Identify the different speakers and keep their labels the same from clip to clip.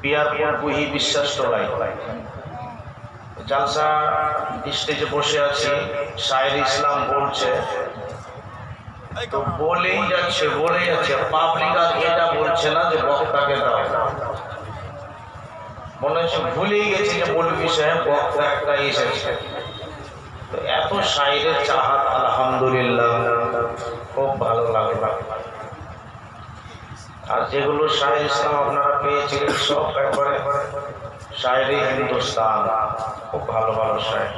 Speaker 1: বিয়ারপুর বুহি বিশ্বাস টোলাই জালসা স্টেজে বসে আছি। শায়ের ইসলাম বলছে, তো বলেই যাচ্ছে পাবলিক আর এটা বলছে না যে বক্তাকে দাও। মনে হচ্ছে ভুলেই গেছি যে মৌলভী সাহেব বক্তা একটা এসেছে। তো এত শায়েরের চাহাত, আলহামদুলিল্লাহ, খুব ভালো লাগলো। আর যেগুলো শায়ের ইসলাম আপনারা পেয়েছিলেন সব একবারে শায়েরি হিন্দুস্তান, খুব ভালো ভালো শায়ের।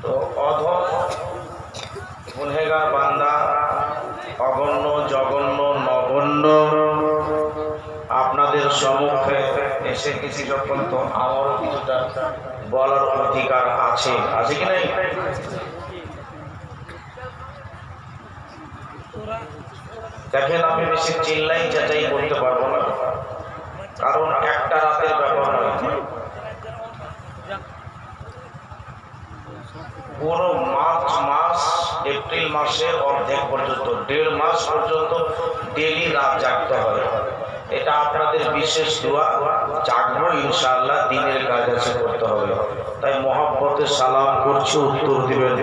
Speaker 1: তো অধম গুনহেগার বান্দা, অগণ্য জঘন্য নগণ্য আপনাদের সম্মুখে এসে কিছু যখন, তো আমারও কিছুটা বলার অধিকার আছে, আছে কি নাই? দেখেন, আমি বেশি চিল্লাই চেঁচাই করতে পারবো না, কারণ একটা রাতের ব্যাপার নয়। পুরো মার্চ মাস, এপ্রিল মাসের অর্ধেক পর্যন্ত, 1.5 মাস পর্যন্ত ডেলি রাত জাগতে হয়। এটা আপনাদের বিশেষ দোয়া, জাগবো ইনশাআল্লাহ, দিনের কাজ আছে, করতে হবে। তাই মহব্বতে সালাম করছি, উত্তর দিবেন।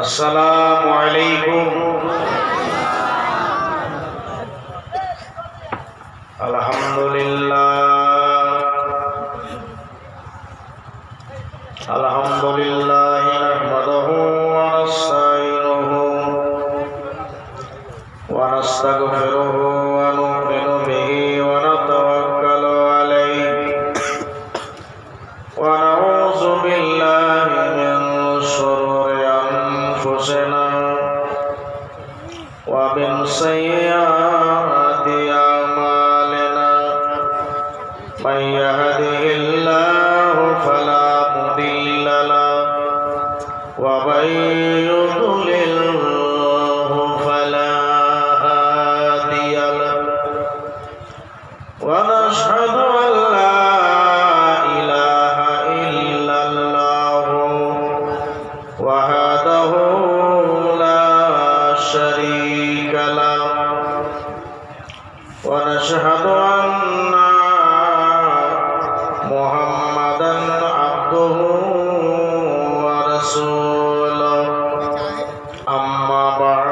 Speaker 1: আসসালামু আলাইকুম। আলহামদুলিল্লাহ, আলহামদুলিল্লাহ, নাহমাদুহু ওয়া নাস্তাঈনুহু ওয়া নাস্তাগফিরুহু ওয়া নু'মিনু বিহি ওয়া নাতাওয়াক্কালু আলাইহি ওয়া নাউযু বিল্লাহি মিন শুরুরি আনফুসিনা ওয়া মিন সাইয়্যাতি আ'মালিনা। মান ইয়াহদিহিল্লাহু ফালা মুদিল্লা লাহু ওয়া মান ইউদ্লিলহু ফালা হাদিয়া লাহু। ওয়া নাশহাদু আন লা ইলাহা ইল্লাল্লাহু ওয়াহদাহু লা শারীকা লাহু ওয়া নাশহাদু আন্না মুহাম্মাদান আবদুহু ওয়া রাসূলুহু। আম্মা বা'দ,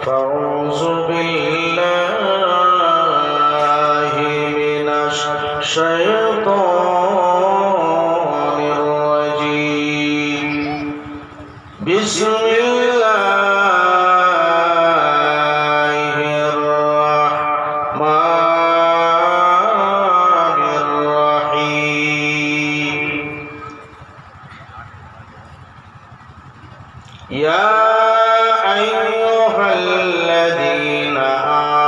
Speaker 1: ফাউযু বিল্লাহি মিনাশ শাইতানির রাজীম। বিসমিল্লাহির রাহমানির রাহিম। ইয়া আইয়ুহাল্লাযীনা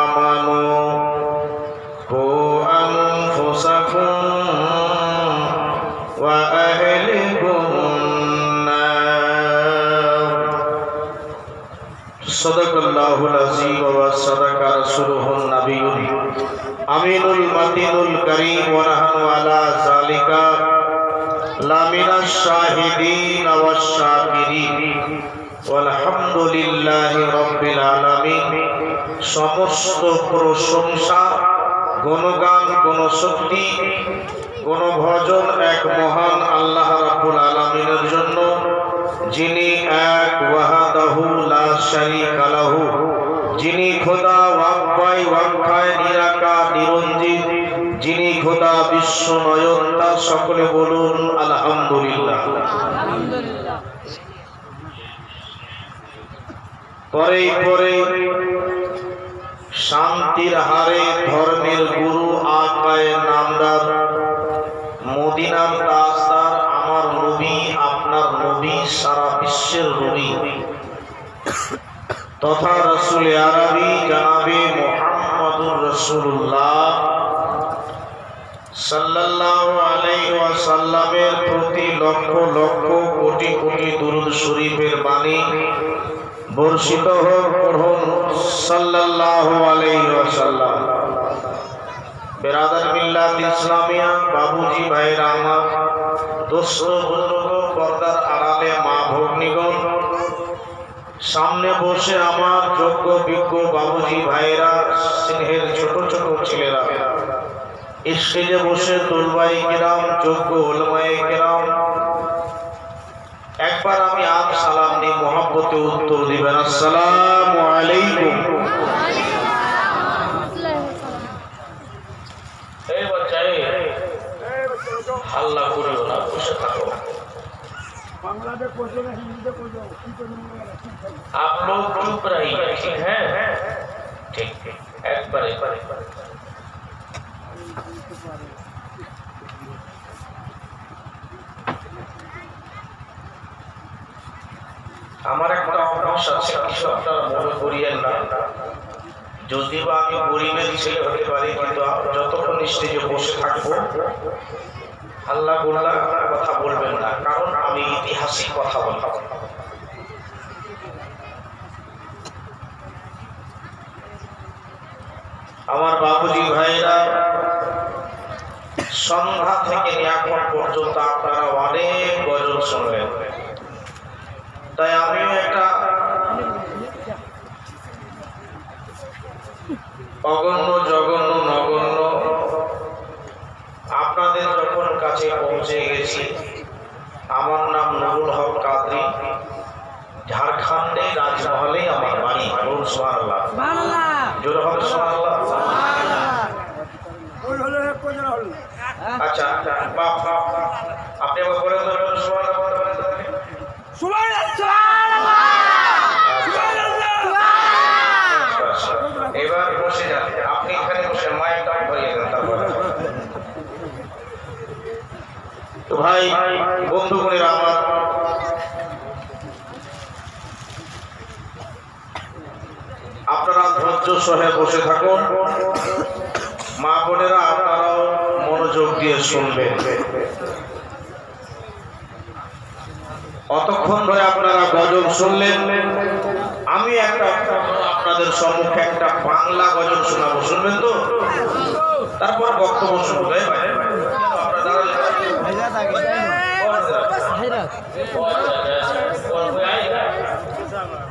Speaker 1: আমানু কু আনফুসাকুম ওয়া আহলিকুম নার। সাদাকাল্লাহুল আযীম ওয়া সাদাকা রাসূলুহুন নাবিয়্যুল আমিনুল মাতিনুল কারীম ওয়া নাহনু আলা যালিকা লামিনাশ শাহিদিন ওয়াশ শাকিরিন ওয়ালহামদুলিল্লাহি রাব্বিল আলামিন। সমস্ত প্রশংসা, গুণগান, গুণশক্তি, গুণভজন এক মহান আল্লাহ রাব্বুল আলামিনের জন্য, যিনি এক, ওয়াহদাহু লা শারীকা লাহু, যিনি খোদা, ওয়াক্কায় ওয়াক্কায়, নিরাকার নিরঞ্জিত, যিনি খোদা বিশ্ব নয়নতা। সকলে বলুন আলহামদুলিল্লাহ। পরে পরে শান্তির হারে ধর্মের গুরু আকায়ে নামদার, মদিনার তাজদার, আমার নবী, আপনার নবী, সারা বিশ্বের নবী তথা রাসূল আরবি জনাবে মুহাম্মদুর রাসূলুল্লাহ সাল্লাল্লাহু আলাইহি ওয়াসাল্লামের প্রতি লক্ষ লক্ষ কোটি কোটি দুরূদ শরীফের বাণী বর্ষিত হোক। পড়ুন সাল্লাল্লাহু আলাইহি ওয়াসাল্লাম। বেরাদার মিল্লাত ইসলামিয়া, বাবুজি ভাইরা আমার, দোস্ত বুজুর্গ, পর্দার আড়ালে মা ভগ্নীগণ, সামনে বসে আমার যোগ্য বিজ্ঞ বাবুজি ভাইরা, স্নেহের ছোট ছোট ছেলেরা, স্টেজে বসে তুলবাই কিরাম, যোগ্য উলামায়ে কিরাম, একবার আমি আপ সালাম দিয়ে মোহাব্বতে উত্তর দিবেন, আসসালামু আলাইকুম। এই বাচ্চা হাল্লা করিও না, বসে থাকো। आप लोग चुप रहिए, ठीक है? ठीक ठीक, एक बार আমার একটা অভ্যাস আছে, কিছু আপনারা মনে করিয়েন না। যদি বা আমি গরিবের ছেলে হতে পারি, কিন্তু যতক্ষণ স্টেজে বসে থাকবো আল্লাহ গোল্লা কথা বলবেন না, কারণ আমি ইতিহাসিক কথা বলবো। আমার বাবুজি ভাইরা, সন্ধ্যা থেকে এখন পর্যন্ত আপনারা অনেক গজল শুনলেন, তাই আমিও একটা অগণ্য জঘন্য নগণ্য আপনাদের যখন কাছে পৌঁছে গেছি। আমার নাম নুরুল হক কাদরি, ঝাড়খণ্ডে রাজমহলে আমার বাড়ি। বলুন সুবহানাল্লাহ, জোরে হবে সুবহানাল্লাহ। আচ্ছা বাপ, আপনি আবার বলে দেবেন সুবহানাল্লাহ। এবার বসে যান, আপনি এখানে বসে মাইকটা ধরিয়ে দেন। তারপরে তো ভাই বন্ধুগণেরা আমার, আপনারা ধৈর্য সহে বসে থাকুন। মা বোনেরা আপনারাও মনোযোগ দিয়ে শুনবেন। অতক্ষণ ধরে আপনারা গজল শুনলেন, আমি আপনাদের সম্মুখে একটা বাংলা গজল শোনাবো, শুনবেন তো? তারপর বক্তব্য শুনবে।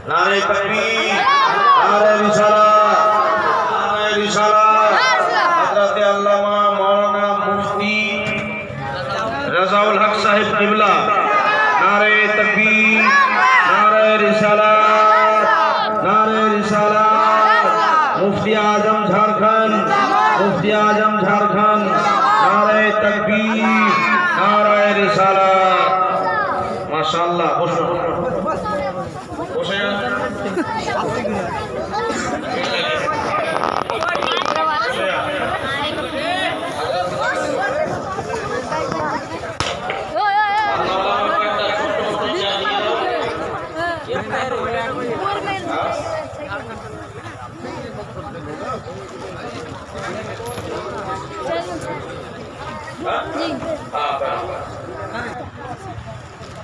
Speaker 1: নারে তাকবীর, নারে রিসালাত, নারে রিসালাত। হযরত আল্লামা মাওলানা মুফতি রাজাউল হক সাহেব কিবলা, নারে তাকবীর, নারে রিসালাত, নারে রিসালাত। মুফতি আজম ঝাড়খণ্ড, মুফতি আজম ঝাড়খণ্ড, নারে তাকবীর, নারে রিসালাত। মাশাআল্লাহ, বসুন বসে যান।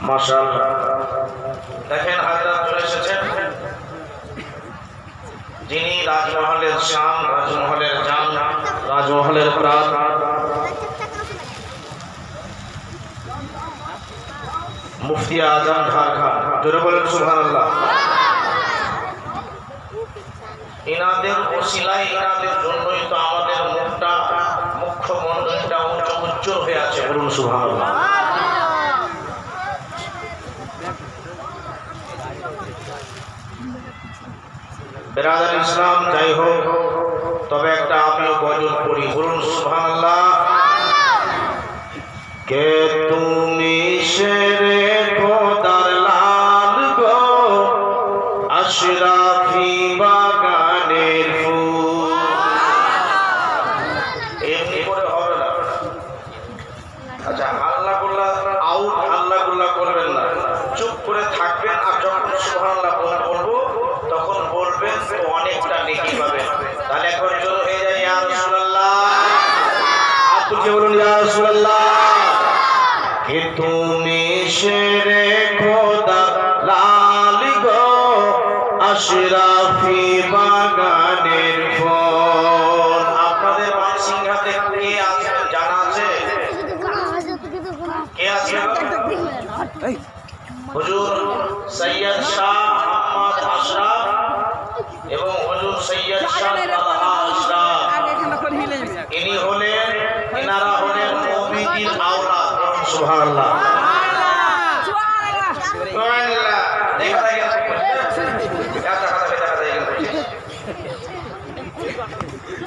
Speaker 1: মাশাআল্লাহ, দেখেন হাজরাত চলে এসেছেন, যিনি রাজমহলের শান, রাজমহলের জান, রাজমহলের প্রাণ, মুফতি আজম ঝাড়খণ্ড। জোরে বলেন সুবহানাল্লাহ। ইনাদের ওসিলায়, ইনাদের জন্যই তো আমাদের মুখটা, মুখ্যমন্ত্রীটা উজ্জ্বল হয়ে আছে। বলুন সুবহানাল্লাহ। বেরাদার ইসলাম, যাই হোক, তবে একটা আমিও গজল পড়ি। বলুন সুবহানাল্লাহ। কে তুমি শেরে খোদার লাল গো, আশরাফি বাগানের ফুল। এমনি করে হবে না। আচ্ছা, আল্লাহ গুল্লা আউট, আল্লাহ গুল্লা করবেন না, চুপ করে থাকবেন। আর যখন সুবহানাল্লাহ বলবো তখন বলবেন, তো অনেকটা নেকি পাবেন। তাহলে একবার জোর হয়ে যায়, ইয়া রাসূলুল্লাহ। আপনি বলুন, ইয়া রাসূলুল্লাহ। কে তুমি শেরে খোদা লাল গো, আশরাফি বাগানের ফুল। আপনাদের মানসিংহাতে কে আছেন জানা আছে? কে আছেন? হুজুর সৈয়দ শাহ মোহাম্মদ আশরাফ এবং হুজুর সৈয়দ শাহ তালহা আশরাফ। ইনি হলেন নবীজির আওলাদ। সুবহানাল্লাহ। সুবহানাল্লাহ। দেখা যায়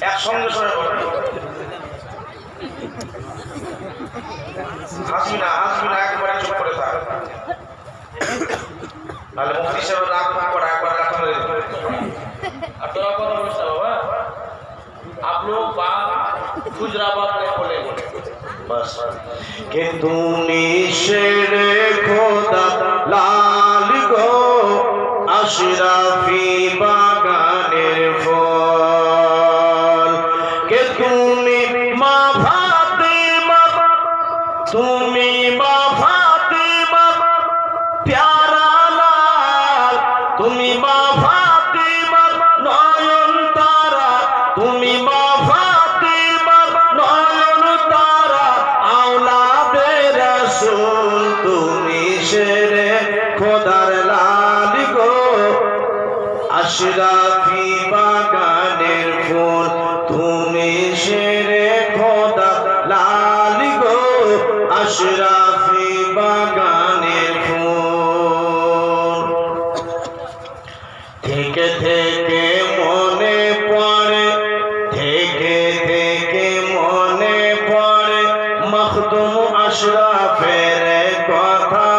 Speaker 1: একসঙ্গে সরে বলেন, হাসবি না একবারে চুপ করে থাক, তাহলে মুফতি সাহেব রাগ করে একবার কথা বলে দিবেন।
Speaker 2: और थोड़ा बहुत समझता होगा आप लोग बात खुजरा बात नहीं बोले
Speaker 1: बस कि তুমি শেরে খোদা লাল গো আশরাফি বাগানের ফল, কে তুমি মা ফাতেমা, তুমি মা ফাতেমা প্যারা লাল, তুমি মা ফাতেমা নয়ন তারা, তুমি মা ফাতেমা নয়ন তারা, আওলাদে রাসূল তুমি শেরে খোদার লাল গো আশরাফি বাগানের ফুল, তুমি শেরে খোদা লাল গো আশরাফি বাগানের ফুল। থেকে থেকে মনে পড়ে, থেকে থেকে মনে পড়ে মখদুম আশরাফের কথা,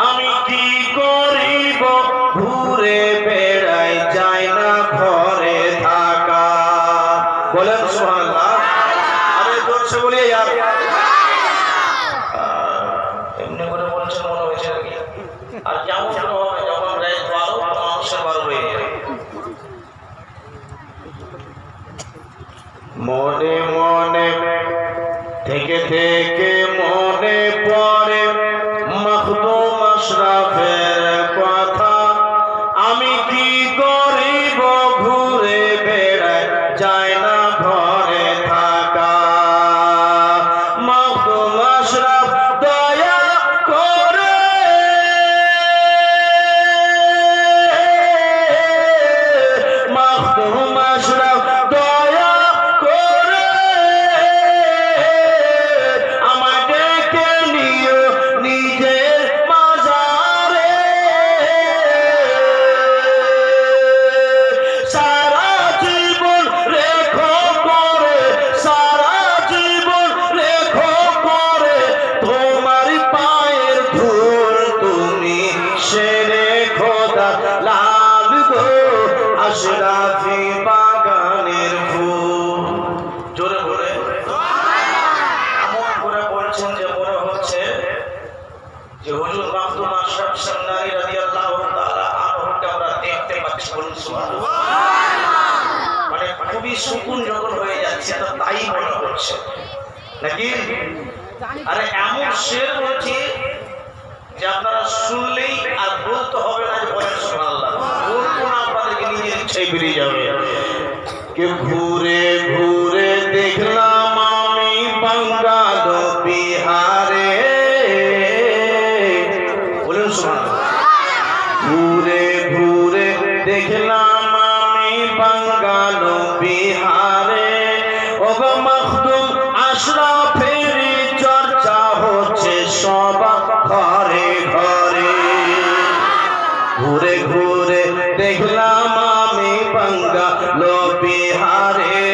Speaker 1: আমি কি করিব ঘুরে বেড়াই যাই না ঘরে থাকা। বলেন সুবহানাল্লাহ। আরে জোরসে বলিয়ে यार, এমনি করে বলছেন মনে হয়েছে নাকি? আর কেমন হবে যখন রাত 12 মানুষের 12 হয়ে যায়। মনে মনে থেকে থেকে মনে পড়ে মখদুম আশরাফের কথা, আমি কি করিব ঘুরে বেড়াই যাই না ঘরে থাকা। মখদুম আশরাফ দয়া করে মখদুম আশরাফ দয়া করে আমায় ডেকে নিও নিজের মাজারে, সারা জীবন রেখো করে, সারা জীবন রেখো করে তোমার পায়ের ধুল, তুমি শেরে খোদা লাল গো আশরাফি বাগানের ফুল। জোরে বলে এমন করে বলছেন যে মনে হচ্ছে যে হুজুর মখদুম আশরাফ সান্নারী রাদিয়াল্লাহু তাআলা আনহুকে আমরা দেখতে পাচ্ছি। বলুন সুবহানাল্লাহ। মানে খুবই সুকুন যখন হয়ে যাচ্ছে তো তাই মনে হচ্ছে নাকি? আরে এমন শের বলছি যে আপনারা শুনলেই আর বলতে হবে না যে বলেন সুবহানাল্লাহ, বলবো না, আপনাদেরকে নিজের ইচ্ছায় বেরিয়ে যাবে। কে ঘুরে ঘুরে দেখলাম আমি বাঙ্গাল বিহারে, বলুন সুবহানাল্লাহ। ঘুরে ঘুরে দেখলাম আমি বাঙ্গাল বিহারে, ওগো মখদুম আশরাফের চর্চা হচ্ছে সব ঘরে ঘরে। ঘুরে ঘুরে দেখলাম আমি বাঙ্গাল বিহারে,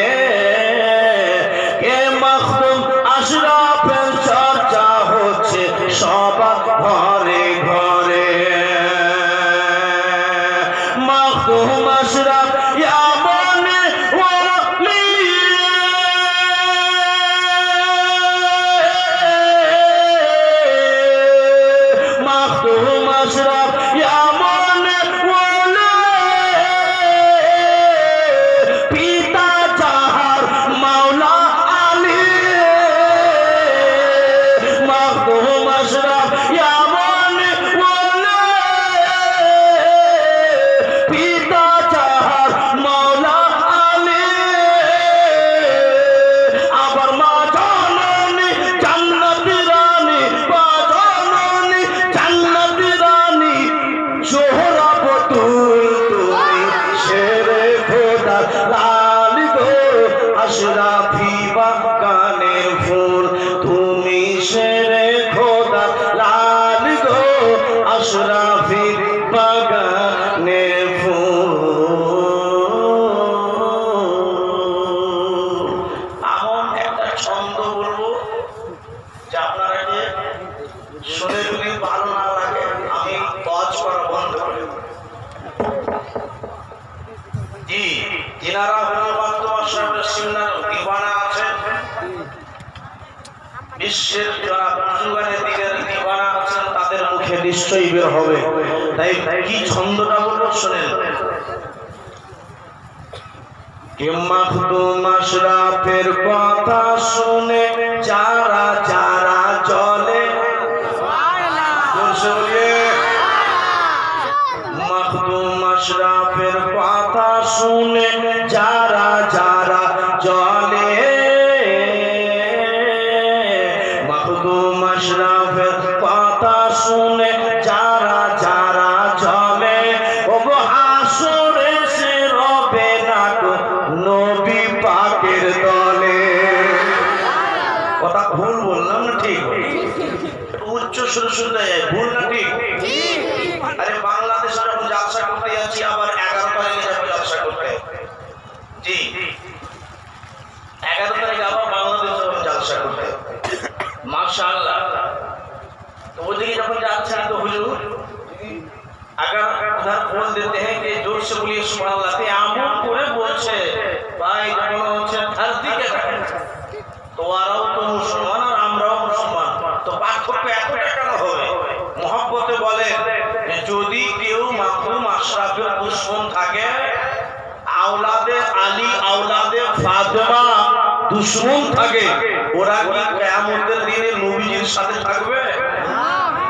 Speaker 1: যে আপনারা কি শুনে যদি ভালো না লাগে আমি কাজ করা বন্ধ করে দেব। জি, তিনারা হলো বর্তমান সময়ের সিন্নার দিওয়ানা আছেন, বিশ্বের যারা বুজুর্গানের দিনের দিওয়ানা আছেন তাদের মুখে নিশ্চয়ই বের হবে। তাই কি ছন্দটা বলবো শোনেন। কে মাখদুম আশরাফের কথা শুনে যারা যারা চলে, মাখদুম আশরাফের কথা শুনে যারা যারা চলে, মাখদুম আশরাফের কথা শুনে যারা যারা চলে, ওগো হাসরে সে রবে না তো নবী পাকের দলে। কথা ভুল বললাম না ঠিক? উচ্চ সুরে শুনতে ভুল না ঠিক? আরে বাংলাদেশে যখন জালসা করতে যাচ্ছি আবার 11 তারিখে যাবো জালসা করতে। জি, 11 তারিখে আবার বাংলাদেশে যখন জালসা করতে, माशाअल्लाह। तो ओदिके जब जाते हैं तो हुजूर अगर उधर बोल देते हैं कि जोर से बोलिए सुभान अल्लाह, ते আমল করে বলছে ভাই যখন হচ্ছে ধরতি কে তো ওরাও তো মুসলমান আর আমরাও মুসলমান, তো পার্থক্য এতটা কেন হবে? মহব্বতে বলে যদি কেউ মাকদুম আশরাফের দুশমন থাকে, আওলাদে আলী আওলাদে ফাতেমা দুশমন থাকে, ওরা কি কিয়ামতের দিনে নবীজির সাথে থাকবে?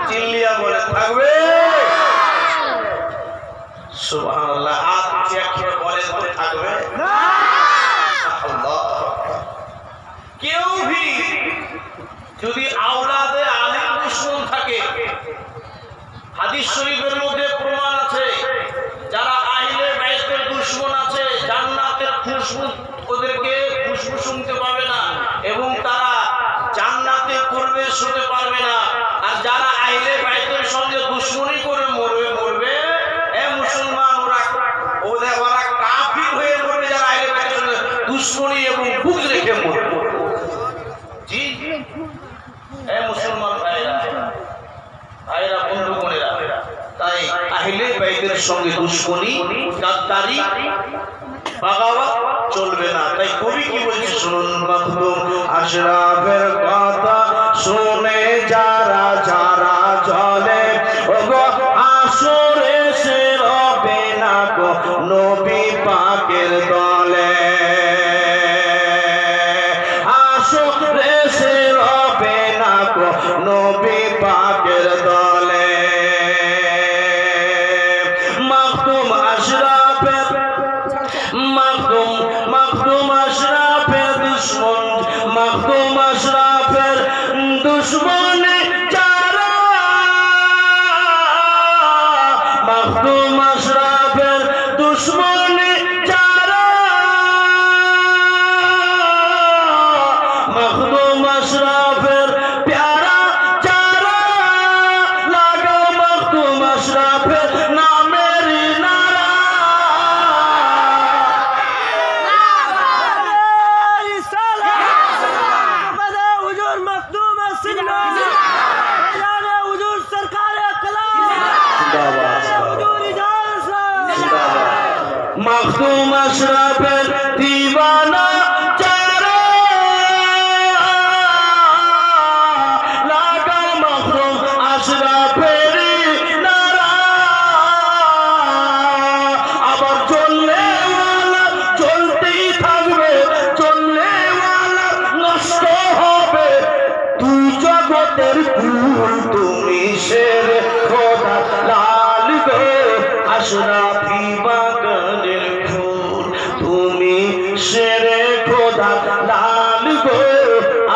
Speaker 1: চিল্লিয়া বলে থাকবে? সুবহানাল্লাহ। হাত চেক করে বলে তো থাকবে না। আল্লাহ, কেউ भी যদি আওলাদে আলী দুশমন থাকে, হাদিস শরীফের মধ্যে প্রমাণ আছে যারা আহলে বাইতের দুশমন আছে জান্নাতের খুশবু ওদেরকে খুশবু শুনতে পাবে না এবং তারা জান্নাতে প্রবেশ হতে পারবে না। আর যারা আহলে বাইতের সঙ্গে দুশমনি করে মরবে এ মুসলমান ওরা কাফির হয়ে মরবে, যারা আহলে বাইতের সঙ্গে দুশমনি এবং বুঝ রেখে মরবে। জি এ মুসলমান ভাইরা বন্ধুগণেরা, তাই আহলে বাইতের সঙ্গে দুশমনি গাদ্দারি বাগাওয়াত চলবে না। তাই কবি কি বলছে শুনুন, মাকদুম আশরাফের কথা শুনে যারা যারা চলে, ওগো আসরে সে রবে না গো নবী পাকের দলে, আসরে সে রবে না গো নবী পাকের দলে। মাকদুম আশরাফের মাকদুম আশরাফের দুশমন, মাকদুম আশরাফের দুশমন যারা, মাকদুম আশরাফের দুশমন যারা, মাকদুম আশরাফের প্যারা যারা, লাগাও মাকদুম আশরাফের নামের নারা। মাকদুম আশরাফের দিওয়ানা যারা, লাগাও মাকদুম আশরাফের নারা। আবার চললেওয়ালা চলতেই থাকবে, চললেওয়ালা নষ্ট হবে, তুই জগতের ফুল তুমি শের খোদা লাল গো আশরাফি বাগানের ফুল, তুমি শেরে খোদা লাল গো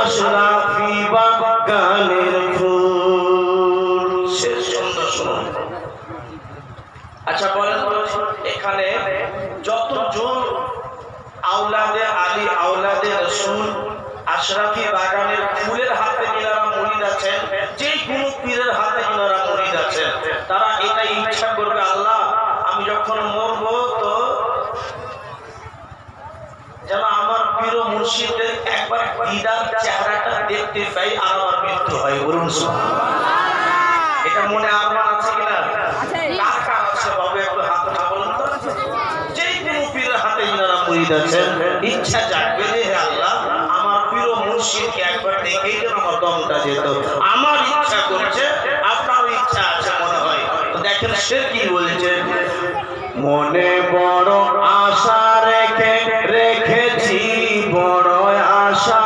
Speaker 1: আশরাফি বাগানের ফুল। শেষ সুন্দর শুনুন। আচ্ছা বলেন এখানে যত জন আওলাদে আলী আওলাদে রসুল আশরাফি বাগানের ফুলের হাতে যারা মুরিদ আছেন, যে কোনো পীরের হাতে যারা মুরিদ আছেন, তারা এটাই ইচ্ছা করবে আল্লাহ আমি যখন মরবো তো যেন আমার পীর মুর্শিদের একবার দিদার চেহারাটা দেখতে পাই আর আমার মৃত্যু হয়, বলুন সুবহানাল্লাহ। এটা মনে আরমান আছে কিনা? কার কার আছে বাবু একটু হাত না বলুন তো। যেই কোনো পীরের হাতে যারা মুরিদ আছেন ইচ্ছা জাগবে যে হে আল্লাহ আমার প্রিয় মুর্শিদকে একবার দেখেই যেন আমার দমটা যেত। আমার ইচ্ছা করছে, আপনার ইচ্ছা আছে মনে হয়। তো দেখেন সে কি বলছে, মনে বড় আশা রেখেছি বড় আশা,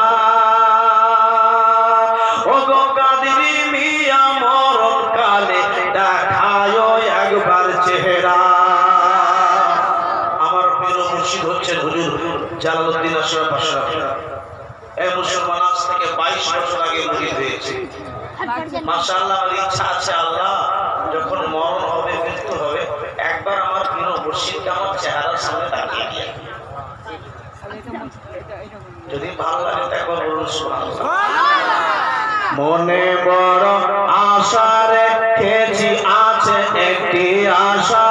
Speaker 1: ও গো কাদেরি মিয়া মরণ কালে দেখায় একবার চেহারা। আমার প্রিয় মুর্শিদ হচ্ছেন হুজুর জালালউদ্দিন আশরাফ আশরাফ। এই মুসলমান আজ থেকে 22 বছর আগে মুরিদ হয়েছে। মাশাআল্লাহ, আমার ইচ্ছা আছে আল্লাহ যখন মরণ হবে, মৃত্যু হবে, একবার আমার প্রিয় মুর্শিদকে আমার চেহারার সামনে তাকিয়ে দিয়ে, যদি ভালো লাগে তো একবার বলুন সুবহানাল্লাহ। মনে বড় আশা রেখেছি, আছে একটি আশা,